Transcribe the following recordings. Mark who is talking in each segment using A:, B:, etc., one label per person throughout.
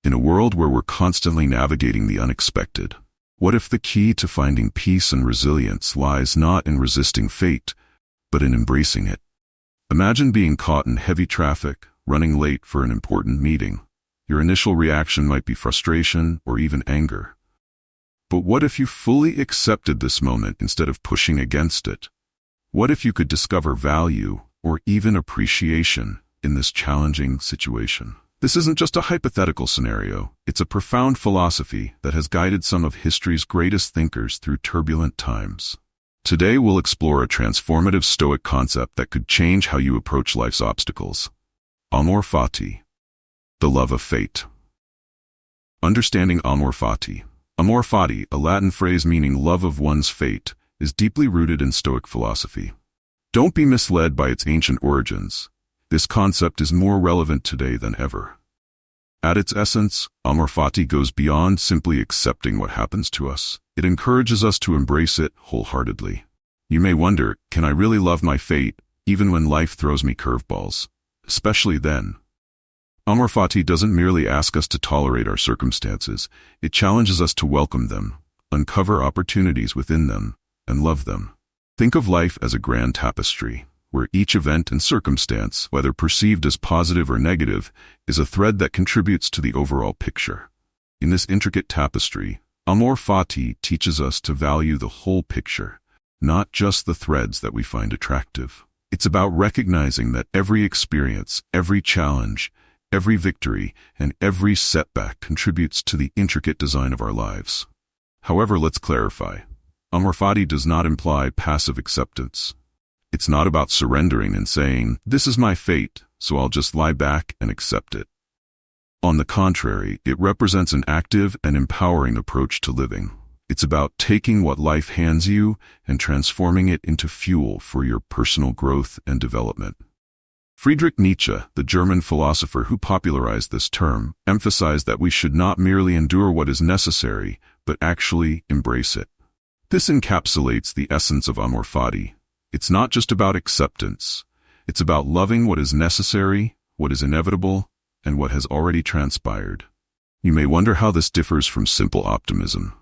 A: In a world where we're constantly navigating the unexpected, what if the key to finding peace and resilience lies not in resisting fate, but in embracing it? Imagine being caught in heavy traffic, running late for an important meeting. Your initial reaction might be frustration or even anger. But what if you fully accepted this moment instead of pushing against it? What if you could discover value or even appreciation in this challenging situation? This isn't just a hypothetical scenario, it's a profound philosophy that has guided some of history's greatest thinkers through turbulent times. Today we'll explore a transformative Stoic concept that could change how you approach life's obstacles. Amor Fati, the love of fate. Understanding Amor Fati. Amor Fati, a Latin phrase meaning love of one's fate, is deeply rooted in Stoic philosophy. Don't be misled by its ancient origins. This concept is more relevant today than ever. At its essence, Amor Fati goes beyond simply accepting what happens to us. It encourages us to embrace it wholeheartedly. You may wonder, can I really love my fate, even when life throws me curveballs? Especially then. Amor Fati doesn't merely ask us to tolerate our circumstances, it challenges us to welcome them, uncover opportunities within them, and love them. Think of life as a grand tapestry, where each event and circumstance, whether perceived as positive or negative, is a thread that contributes to the overall picture. In this intricate tapestry, Amor Fati teaches us to value the whole picture, not just the threads that we find attractive. It's about recognizing that every experience, every challenge, every victory, and every setback contributes to the intricate design of our lives. However, let's clarify. Amor Fati does not imply passive acceptance. It's not about surrendering and saying, "This is my fate, so I'll just lie back and accept it." On the contrary, it represents an active and empowering approach to living. It's about taking what life hands you and transforming it into fuel for your personal growth and development. Friedrich Nietzsche, the German philosopher who popularized this term, emphasized that we should not merely endure what is necessary, but actually embrace it. This encapsulates the essence of Amor Fati. It's not just about acceptance. It's about loving what is necessary, what is inevitable, and what has already transpired. You may wonder how this differs from simple optimism.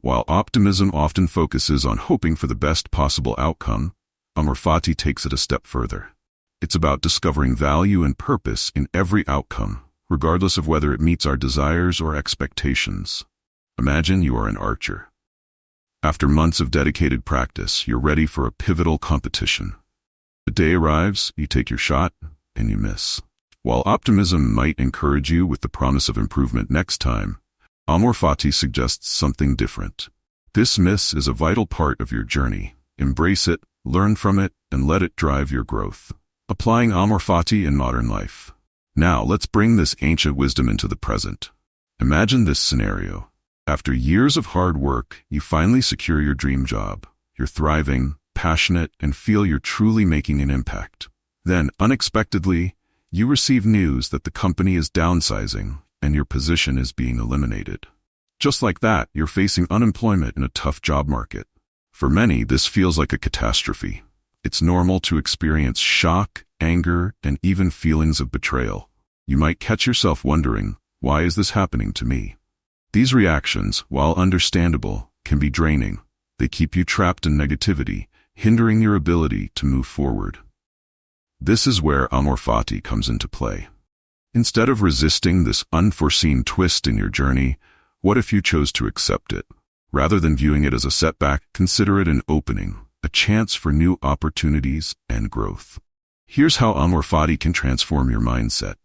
A: While optimism often focuses on hoping for the best possible outcome, Amor Fati takes it a step further. It's about discovering value and purpose in every outcome, regardless of whether it meets our desires or expectations. Imagine you are an archer. After months of dedicated practice, you're ready for a pivotal competition. The day arrives, you take your shot, and you miss. While optimism might encourage you with the promise of improvement next time, Amor Fati suggests something different. This miss is a vital part of your journey. Embrace it, learn from it, and let it drive your growth. Applying Amor Fati in modern life. Now, let's bring this ancient wisdom into the present. Imagine this scenario. After years of hard work, you finally secure your dream job. You're thriving, passionate, and feel you're truly making an impact. Then, unexpectedly, you receive news that the company is downsizing and your position is being eliminated. Just like that, you're facing unemployment in a tough job market. For many, this feels like a catastrophe. It's normal to experience shock, anger, and even feelings of betrayal. You might catch yourself wondering, why is this happening to me? These reactions, while understandable, can be draining. They keep you trapped in negativity, hindering your ability to move forward. This is where Amor Fati comes into play. Instead of resisting this unforeseen twist in your journey, what if you chose to accept it? Rather than viewing it as a setback, consider it an opening, a chance for new opportunities and growth. Here's how Amor Fati can transform your mindset.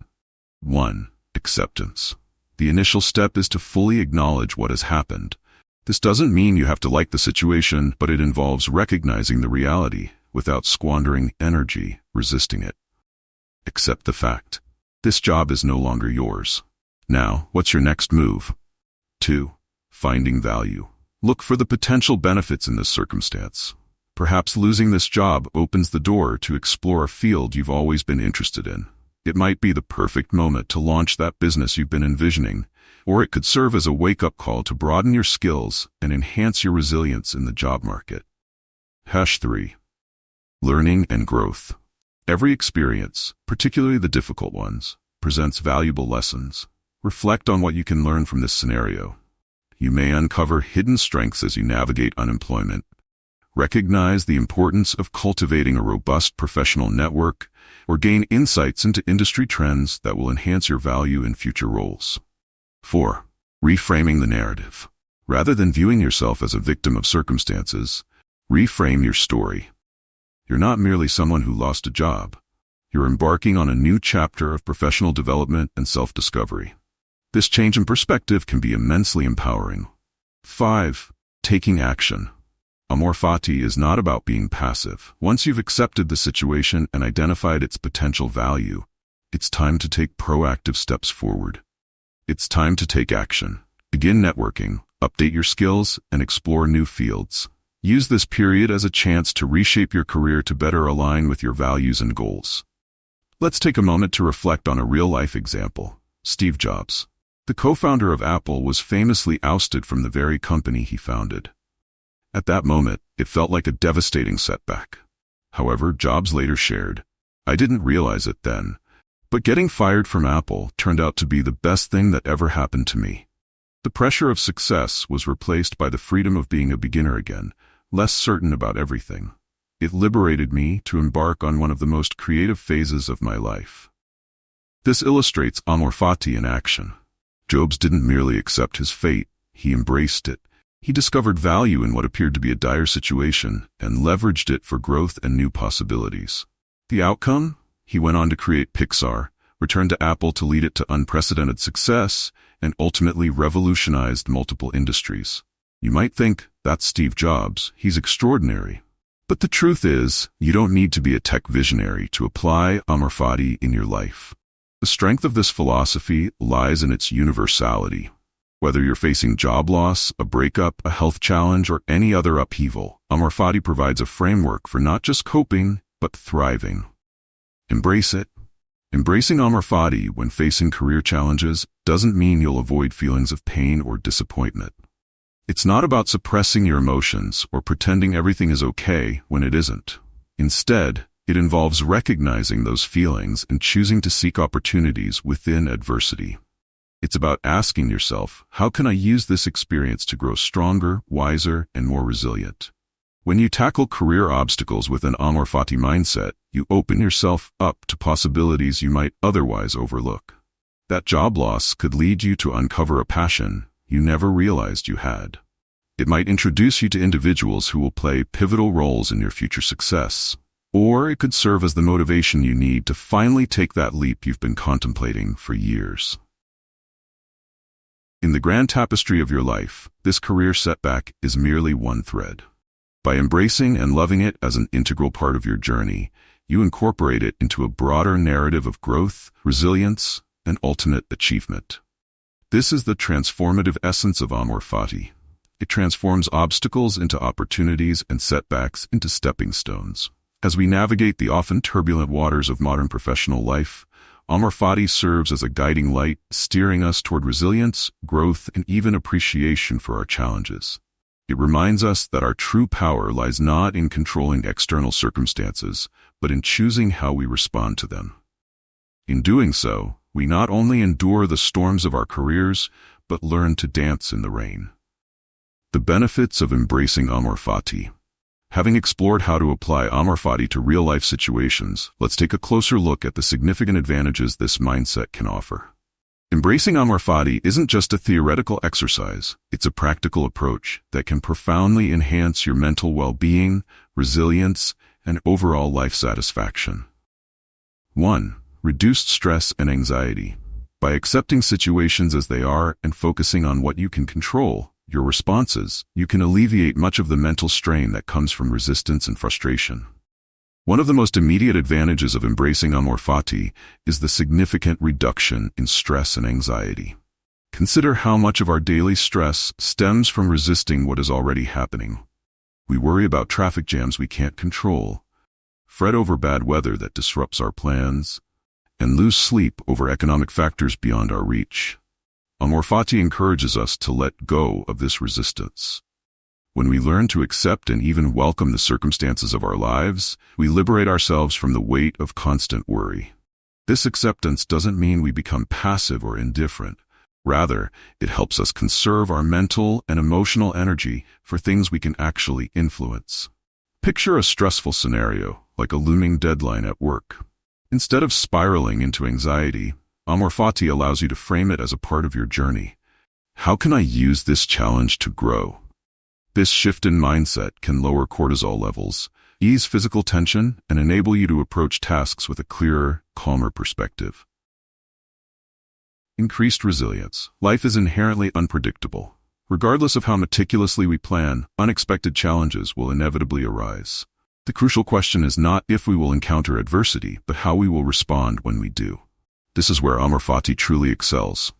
A: 1. Acceptance. The initial step is to fully acknowledge what has happened. This doesn't mean you have to like the situation, but it involves recognizing the reality without squandering energy resisting it. Accept the fact. This job is no longer yours. Now, what's your next move? 2. Finding value. Look for the potential benefits in this circumstance. Perhaps losing this job opens the door to explore a field you've always been interested in. It might be the perfect moment to launch that business you've been envisioning, or it could serve as a wake-up call to broaden your skills and enhance your resilience in the job market. 3. Learning and growth. Every experience, particularly the difficult ones, presents valuable lessons. Reflect on what you can learn from this scenario. You may uncover hidden strengths as you navigate unemployment. Recognize the importance of cultivating a robust professional network, or gain insights into industry trends that will enhance your value in future roles. 4. Reframing the narrative. Rather than viewing yourself as a victim of circumstances, reframe your story. You're not merely someone who lost a job. You're embarking on a new chapter of professional development and self-discovery. This change in perspective can be immensely empowering. 5. Taking action. AMOR FATI is not about being passive. Once you've accepted the situation and identified its potential value, it's time to take proactive steps forward. It's time to take action. Begin networking, update your skills, and explore new fields. Use this period as a chance to reshape your career to better align with your values and goals. Let's take a moment to reflect on a real-life example. Steve Jobs, the co-founder of Apple, was famously ousted from the very company he founded. At that moment, it felt like a devastating setback. However, Jobs later shared, "I didn't realize it then, but getting fired from Apple turned out to be the best thing that ever happened to me." The pressure of success was replaced by the freedom of being a beginner again, less certain about everything. It liberated me to embark on one of the most creative phases of my life. This illustrates AMOR FATI in action. Jobs didn't merely accept his fate, he embraced it. He discovered value in what appeared to be a dire situation and leveraged it for growth and new possibilities. The outcome? He went on to create Pixar, returned to Apple to lead it to unprecedented success, and ultimately revolutionized multiple industries. You might think, that's Steve Jobs, he's extraordinary. But the truth is, you don't need to be a tech visionary to apply AMOR FATI in your life. The strength of this philosophy lies in its universality. Whether you're facing job loss, a breakup, a health challenge, or any other upheaval, AMOR FATI provides a framework for not just coping, but thriving. Embrace it. Embracing AMOR FATI when facing career challenges doesn't mean you'll avoid feelings of pain or disappointment. It's not about suppressing your emotions or pretending everything is okay when it isn't. Instead, it involves recognizing those feelings and choosing to seek opportunities within adversity. It's about asking yourself, how can I use this experience to grow stronger, wiser, and more resilient? When you tackle career obstacles with an AMOR FATI mindset, you open yourself up to possibilities you might otherwise overlook. That job loss could lead you to uncover a passion you never realized you had. It might introduce you to individuals who will play pivotal roles in your future success. Or it could serve as the motivation you need to finally take that leap you've been contemplating for years. In the grand tapestry of your life, this career setback is merely one thread. By embracing and loving it as an integral part of your journey, you incorporate it into a broader narrative of growth, resilience, and ultimate achievement. This is the transformative essence of AMOR FATI. It transforms obstacles into opportunities and setbacks into stepping stones. As we navigate the often turbulent waters of modern professional life, AMOR FATI serves as a guiding light, steering us toward resilience, growth, and even appreciation for our challenges. It reminds us that our true power lies not in controlling external circumstances, but in choosing how we respond to them. In doing so, we not only endure the storms of our careers, but learn to dance in the rain. The benefits of embracing AMOR FATI. Having explored how to apply AMOR FATI to real-life situations, let's take a closer look at the significant advantages this mindset can offer. Embracing AMOR FATI isn't just a theoretical exercise, it's a practical approach that can profoundly enhance your mental well-being, resilience, and overall life satisfaction. 1. Reduced stress and anxiety. By accepting situations as they are and focusing on what you can control, your responses, you can alleviate much of the mental strain that comes from resistance and frustration. One of the most immediate advantages of embracing AMOR FATI is the significant reduction in stress and anxiety. Consider how much of our daily stress stems from resisting what is already happening. We worry about traffic jams we can't control, fret over bad weather that disrupts our plans, and lose sleep over economic factors beyond our reach. AMOR FATI encourages us to let go of this resistance. When we learn to accept and even welcome the circumstances of our lives, we liberate ourselves from the weight of constant worry. This acceptance doesn't mean we become passive or indifferent, Rather, it helps us conserve our mental and emotional energy for things we can actually influence. Picture a stressful scenario, like a looming deadline at work. Instead of spiraling into anxiety, AMOR FATI allows you to frame it as a part of your journey. How can I use this challenge to grow? This shift in mindset can lower cortisol levels, ease physical tension, and enable you to approach tasks with a clearer, calmer perspective. Increased resilience. Life is inherently unpredictable. Regardless of how meticulously we plan, unexpected challenges will inevitably arise. The crucial question is not if we will encounter adversity, but how we will respond when we do. This is where AMOR FATI truly excels.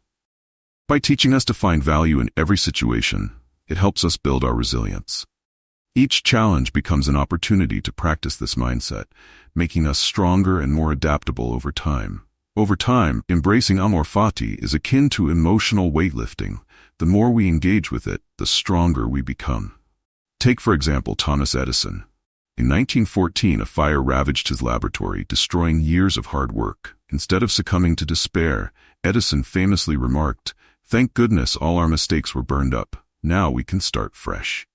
A: By teaching us to find value in every situation, it helps us build our resilience. Each challenge becomes an opportunity to practice this mindset, making us stronger and more adaptable over time. Over time, embracing AMOR FATI is akin to emotional weightlifting. The more we engage with it, the stronger we become. Take, for example, Thomas Edison. In 1914, a fire ravaged his laboratory, destroying years of hard work. Instead of succumbing to despair, Edison famously remarked, "Thank goodness all our mistakes were burned up. Now we can start fresh."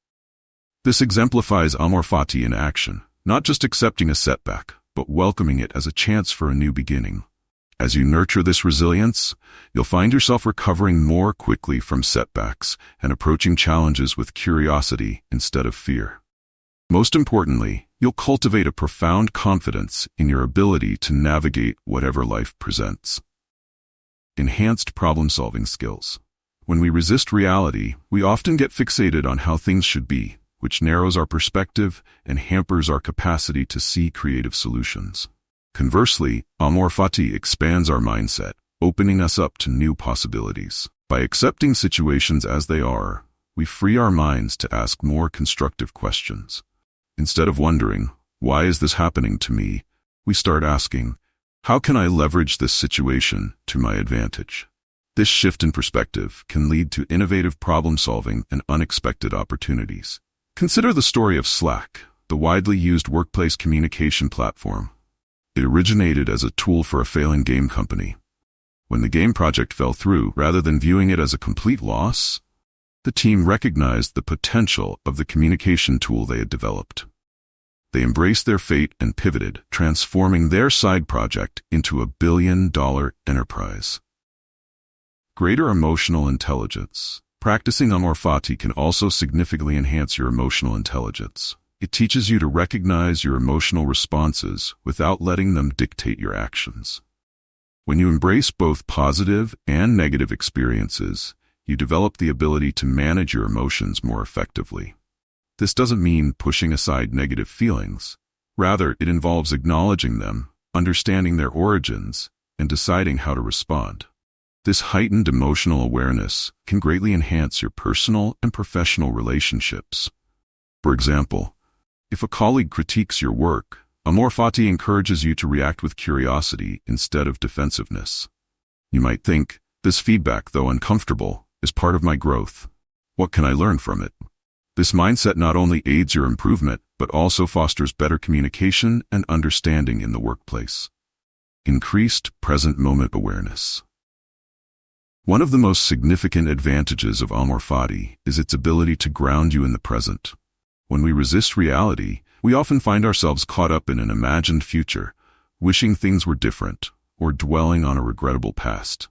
A: This exemplifies AMOR FATI in action, not just accepting a setback, but welcoming it as a chance for a new beginning. As you nurture this resilience, you'll find yourself recovering more quickly from setbacks and approaching challenges with curiosity instead of fear. Most importantly, you'll cultivate a profound confidence in your ability to navigate whatever life presents. Enhanced problem-solving skills. When we resist reality, we often get fixated on how things should be, which narrows our perspective and hampers our capacity to see creative solutions. Conversely, AMOR FATI expands our mindset, opening us up to new possibilities. By accepting situations as they are, we free our minds to ask more constructive questions. Instead of wondering, "Why is this happening to me?" we start asking, "How can I leverage this situation to my advantage?" This shift in perspective can lead to innovative problem-solving and unexpected opportunities. Consider the story of Slack, the widely used workplace communication platform. It originated as a tool for a failing game company. When the game project fell through, rather than viewing it as a complete loss, the team recognized the potential of the communication tool they had developed. They embraced their fate and pivoted, transforming their side project into a billion-dollar enterprise. Greater emotional intelligence. Practicing AMOR FATI can also significantly enhance your emotional intelligence. It teaches you to recognize your emotional responses without letting them dictate your actions. When you embrace both positive and negative experiences, you develop the ability to manage your emotions more effectively. This doesn't mean pushing aside negative feelings. Rather, it involves acknowledging them, understanding their origins, and deciding how to respond. This heightened emotional awareness can greatly enhance your personal and professional relationships. For example, if a colleague critiques your work, AMOR FATI encourages you to react with curiosity instead of defensiveness. You might think, "This feedback, though uncomfortable, is part of my growth. What can I learn from it?" This mindset not only aids your improvement, but also fosters better communication and understanding in the workplace. Increased present moment awareness. One of the most significant advantages of AMOR FATI is its ability to ground you in the present. When we resist reality, we often find ourselves caught up in an imagined future, wishing things were different, or dwelling on a regrettable past.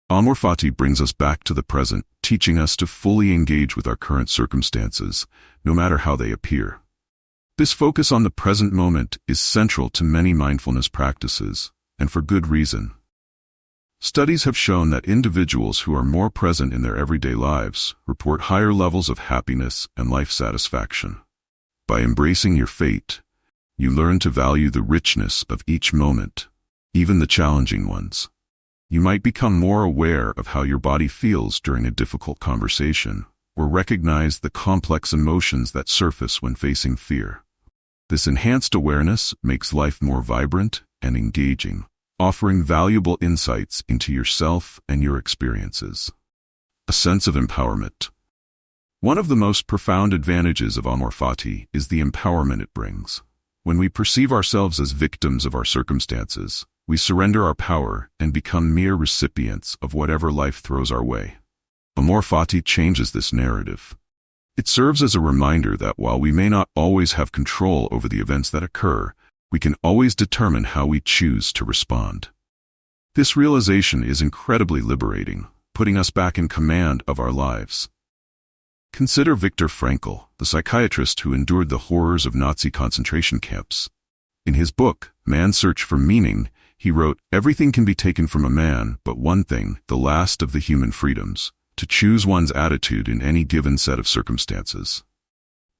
A: AMOR FATI brings us back to the present, teaching us to fully engage with our current circumstances, no matter how they appear. This focus on the present moment is central to many mindfulness practices, and for good reason. Studies have shown that individuals who are more present in their everyday lives report higher levels of happiness and life satisfaction. By embracing your fate, you learn to value the richness of each moment, even the challenging ones. You might become more aware of how your body feels during a difficult conversation, or recognize the complex emotions that surface when facing fear. This enhanced awareness makes life more vibrant and engaging, offering valuable insights into yourself and your experiences. A sense of empowerment. One of the most profound advantages of AMOR FATI is the empowerment it brings. When we perceive ourselves as victims of our circumstances, we surrender our power and become mere recipients of whatever life throws our way. AMOR FATI changes this narrative. It serves as a reminder that while we may not always have control over the events that occur, we can always determine how we choose to respond. This realization is incredibly liberating, putting us back in command of our lives. Consider Viktor Frankl, the psychiatrist who endured the horrors of Nazi concentration camps. In his book, Man's Search for Meaning, he wrote, "Everything can be taken from a man, but one thing, the last of the human freedoms, to choose one's attitude in any given set of circumstances."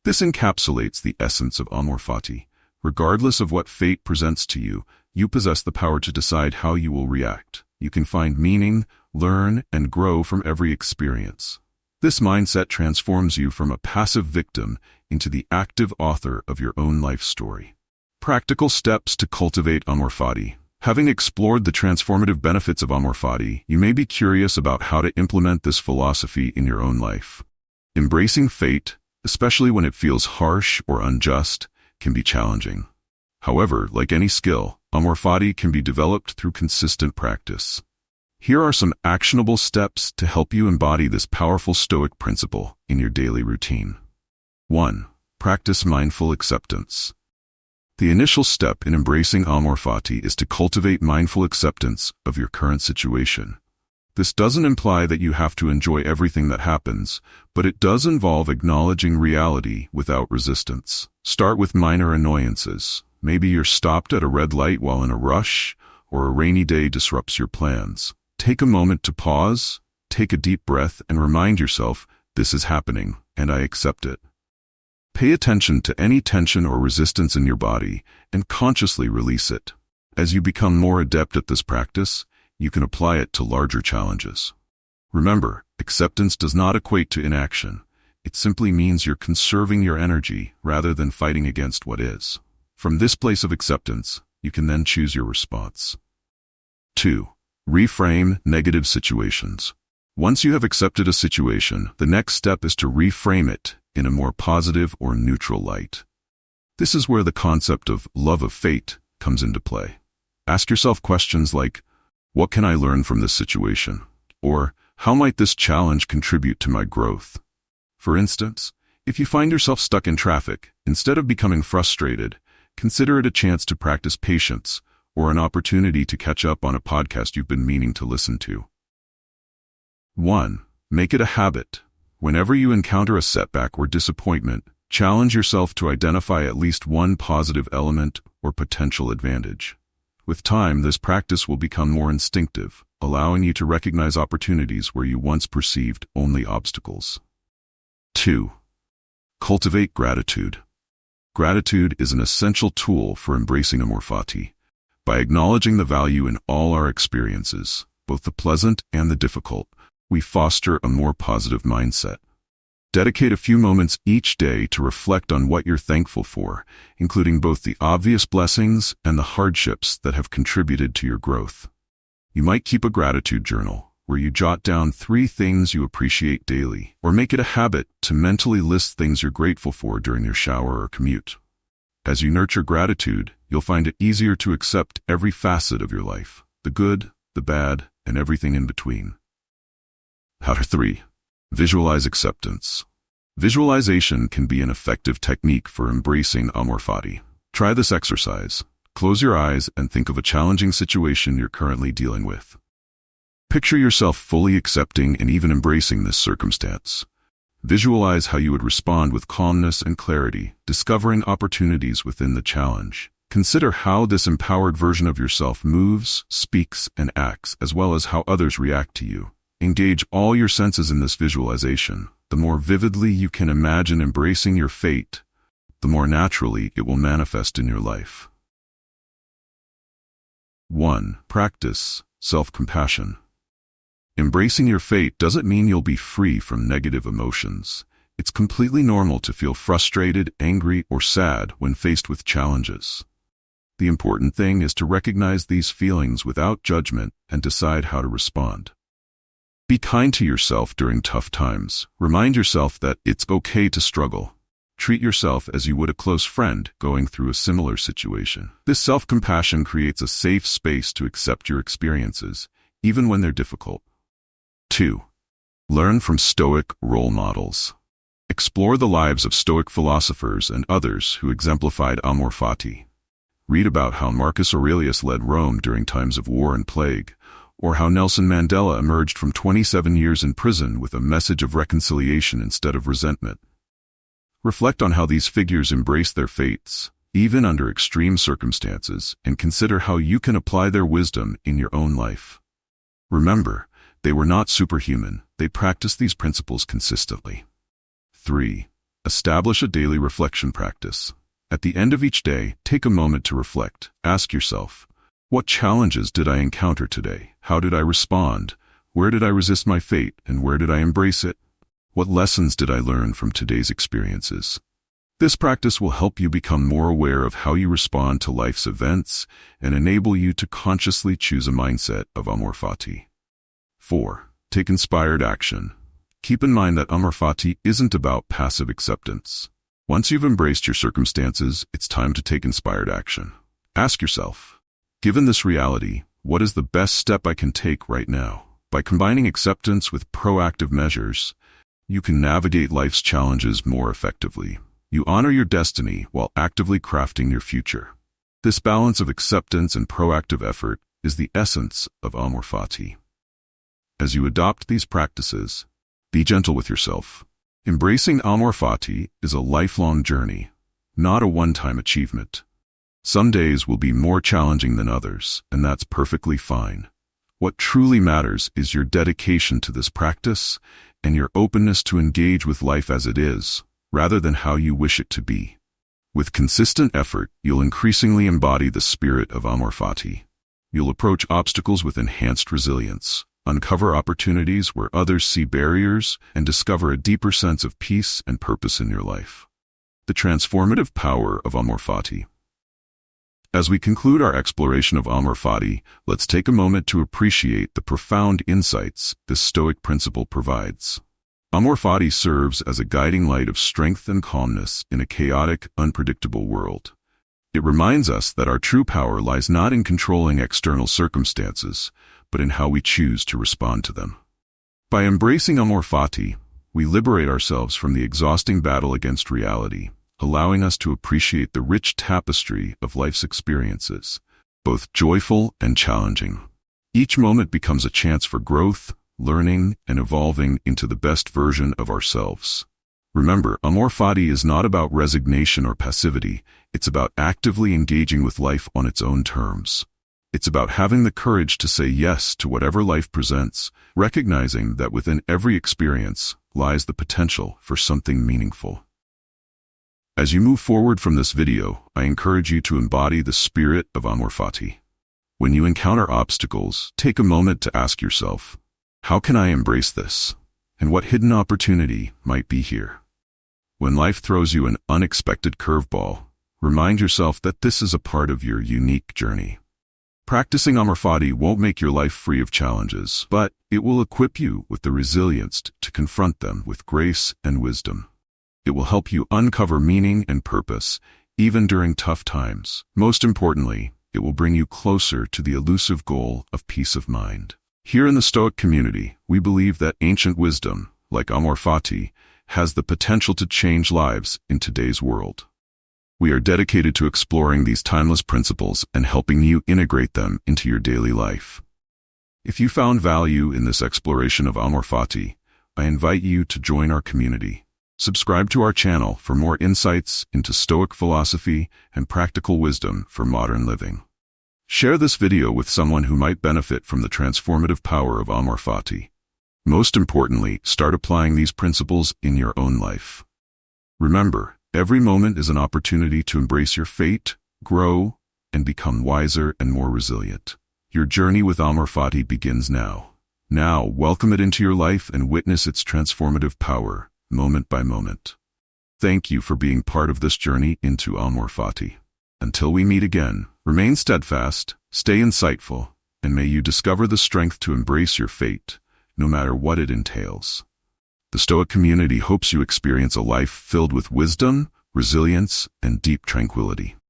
A: This encapsulates the essence of AMOR FATI. Regardless of what fate presents to you, you possess the power to decide how you will react. You can find meaning, learn, and grow from every experience. This mindset transforms you from a passive victim into the active author of your own life story. Practical steps to cultivate AMOR FATI. Having explored the transformative benefits of AMOR FATI, you may be curious about how to implement this philosophy in your own life. Embracing fate, especially when it feels harsh or unjust, can be challenging. However, like any skill, AMOR FATI can be developed through consistent practice. Here are some actionable steps to help you embody this powerful Stoic principle in your daily routine. 1. Practice mindful acceptance. The initial step in embracing AMOR FATI is to cultivate mindful acceptance of your current situation. This doesn't imply that you have to enjoy everything that happens, but it does involve acknowledging reality without resistance. Start with minor annoyances. Maybe you're stopped at a red light while in a rush, or a rainy day disrupts your plans. Take a moment to pause, take a deep breath, and remind yourself, this is happening, and I accept it. Pay attention to any tension or resistance in your body, and consciously release it. As you become more adept at this practice, you can apply it to larger challenges. Remember, acceptance does not equate to inaction. It simply means you're conserving your energy rather than fighting against what is. From this place of acceptance, you can then choose your response. 2. Reframe negative situations. Once you have accepted a situation, the next step is to reframe it in a more positive or neutral light. This is where the concept of love of fate comes into play. Ask yourself questions like, what can I learn from this situation? Or, how might this challenge contribute to my growth? For instance, if you find yourself stuck in traffic, instead of becoming frustrated, consider it a chance to practice patience or an opportunity to catch up on a podcast you've been meaning to listen to. 1. Make it a habit. Whenever you encounter a setback or disappointment, challenge yourself to identify at least one positive element or potential advantage. With time, this practice will become more instinctive, allowing you to recognize opportunities where you once perceived only obstacles. 2. Cultivate gratitude. Gratitude is an essential tool for embracing AMOR FATI. By acknowledging the value in all our experiences, both the pleasant and the difficult, we foster a more positive mindset. Dedicate a few moments each day to reflect on what you're thankful for, including both the obvious blessings and the hardships that have contributed to your growth. You might keep a gratitude journal, where you jot down 3 things you appreciate daily, or make it a habit to mentally list things you're grateful for during your shower or commute. As you nurture gratitude, you'll find it easier to accept every facet of your life, the good, the bad, and everything in between. 3. Visualize acceptance. Visualization can be an effective technique for embracing AMOR FATI. Try this exercise. Close your eyes and think of a challenging situation you're currently dealing with. Picture yourself fully accepting and even embracing this circumstance. Visualize how you would respond with calmness and clarity, discovering opportunities within the challenge. Consider how this empowered version of yourself moves, speaks, and acts, as well as how others react to you. Engage all your senses in this visualization. The more vividly you can imagine embracing your fate, the more naturally it will manifest in your life. 1. Practice self-compassion. Embracing your fate doesn't mean you'll be free from negative emotions. It's completely normal to feel frustrated, angry, or sad when faced with challenges. The important thing is to recognize these feelings without judgment and decide how to respond. Be kind to yourself during tough times. Remind yourself that it's okay to struggle. Treat yourself as you would a close friend going through a similar situation. This self-compassion creates a safe space to accept your experiences, even when they're difficult. 2. Learn from Stoic role models. Explore the lives of Stoic philosophers and others who exemplified amor fati. Read about how Marcus Aurelius led Rome during times of war and plague, or how Nelson Mandela emerged from 27 years in prison with a message of reconciliation instead of resentment. Reflect on how these figures embraced their fates, even under extreme circumstances, and consider how you can apply their wisdom in your own life. Remember, they were not superhuman. They practiced these principles consistently. 3. Establish a daily reflection practice. At the end of each day, take a moment to reflect. Ask yourself, what challenges did I encounter today? How did I respond? Where did I resist my fate, and where did I embrace it? What lessons did I learn from today's experiences? This practice will help you become more aware of how you respond to life's events and enable you to consciously choose a mindset of amor fati. 4. Take inspired action. Keep in mind that amor fati isn't about passive acceptance. Once you've embraced your circumstances, it's time to take inspired action. Ask yourself, given this reality, what is the best step I can take right now? By combining acceptance with proactive measures, you can navigate life's challenges more effectively. You honor your destiny while actively crafting your future. This balance of acceptance and proactive effort is the essence of amor fati. As you adopt these practices, be gentle with yourself. Embracing amor fati is a lifelong journey, not a one-time achievement. Some days will be more challenging than others, and that's perfectly fine. What truly matters is your dedication to this practice and your openness to engage with life as it is, rather than how you wish it to be. With consistent effort, you'll increasingly embody the spirit of amor fati. You'll approach obstacles with enhanced resilience, uncover opportunities where others see barriers, and discover a deeper sense of peace and purpose in your life. The transformative power of amor fati. As we conclude our exploration of amor fati, let's take a moment to appreciate the profound insights this Stoic principle provides. Amor fati serves as a guiding light of strength and calmness in a chaotic, unpredictable world. It reminds us that our true power lies not in controlling external circumstances, but in how we choose to respond to them. By embracing amor fati, we liberate ourselves from the exhausting battle against reality, allowing us to appreciate the rich tapestry of life's experiences, both joyful and challenging. Each moment becomes a chance for growth, learning, and evolving into the best version of ourselves. Remember, amor fati is not about resignation or passivity. It's about actively engaging with life on its own terms. It's about having the courage to say yes to whatever life presents, recognizing that within every experience lies the potential for something meaningful. As you move forward from this video, I encourage you to embody the spirit of amor fati. When you encounter obstacles, take a moment to ask yourself, how can I embrace this? And what hidden opportunity might be here? When life throws you an unexpected curveball, remind yourself that this is a part of your unique journey. Practicing amor fati won't make your life free of challenges, but it will equip you with the resilience to confront them with grace and wisdom. It will help you uncover meaning and purpose, even during tough times. Most importantly, it will bring you closer to the elusive goal of peace of mind. Here in the Stoic community, we believe that ancient wisdom, like amor fati, has the potential to change lives in today's world. We are dedicated to exploring these timeless principles and helping you integrate them into your daily life. If you found value in this exploration of amor fati, I invite you to join our community. Subscribe to our channel for more insights into Stoic philosophy and practical wisdom for modern living. Share this video with someone who might benefit from the transformative power of amor fati. Most importantly, start applying these principles in your own life. Remember, every moment is an opportunity to embrace your fate, grow, and become wiser and more resilient. Your journey with amor fati begins now. Now, welcome it into your life and witness its transformative power, moment by moment. Thank you for being part of this journey into amor fati. Until we meet again, remain steadfast, stay insightful, and may you discover the strength to embrace your fate, no matter what it entails. The Stoic community hopes you experience a life filled with wisdom, resilience, and deep tranquility.